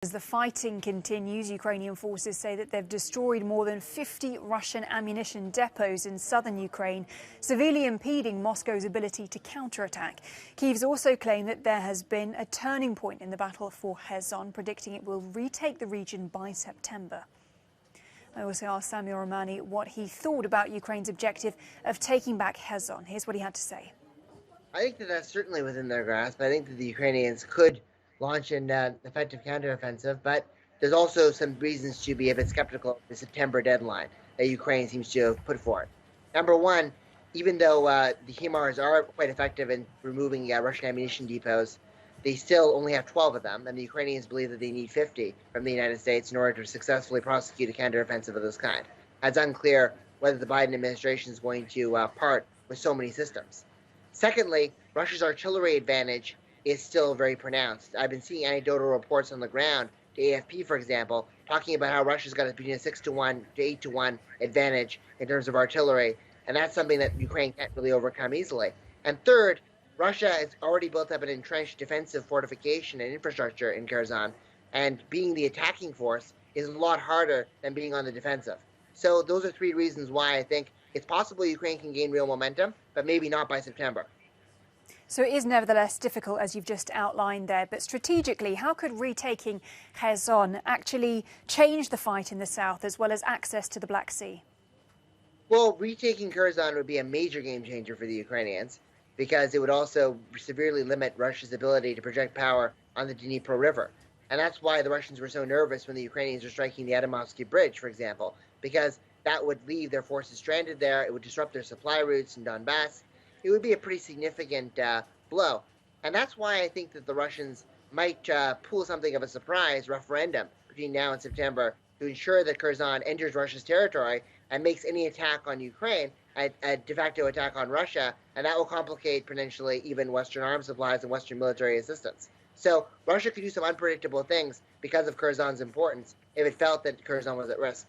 As the fighting continues, Ukrainian forces say that they've destroyed more than 50 Russian ammunition depots in southern Ukraine, severely impeding Moscow's ability to counterattack. Kyiv's also claimed that there has been a turning point in the battle for Kherson, predicting it will retake the region by September. I also asked Samuel Romani what he thought about Ukraine's objective of taking back Kherson. Here's what he had to say. I think that that's certainly within their grasp. I think that the Ukrainians could launch an effective counteroffensive, but there's also some reasons to be a bit skeptical of the September deadline that Ukraine seems to have put forth. Number one, even though the HIMARS are quite effective in removing Russian ammunition depots, they still only have 12 of them, and the Ukrainians believe that they need 50 from the United States in order to successfully prosecute a counteroffensive of this kind. It's unclear whether the Biden administration is going to part with so many systems. Secondly, Russia's artillery advantage is still very pronounced. I've been seeing anecdotal reports on the ground, to AFP, for example, talking about how Russia's got between a 6-to-1 to 8-to-1 advantage in terms of artillery, and that's something that Ukraine can't really overcome easily. And third, Russia has already built up an entrenched defensive fortification and infrastructure in Kherson, and being the attacking force is a lot harder than being on the defensive. So those are three reasons why I think it's possible Ukraine can gain real momentum, but maybe not by September. So it is nevertheless difficult, as you've just outlined there. But strategically, how could retaking Kherson actually change the fight in the south, as well as access to the Black Sea? Well, retaking Kherson would be a major game changer for the Ukrainians, because it would also severely limit Russia's ability to project power on the Dnipro River. And that's why the Russians were so nervous when the Ukrainians were striking the Adamovsky Bridge, for example, because that would leave their forces stranded there. It would disrupt their supply routes in Donbass. It would be a pretty significant blow. And that's why I think that the Russians might pull something of a surprise referendum between now and September to ensure that Kherson enters Russia's territory and makes any attack on Ukraine a de facto attack on Russia, and that will complicate potentially even Western arms supplies and Western military assistance. So Russia could do some unpredictable things because of Kherson's importance if it felt that Kherson was at risk.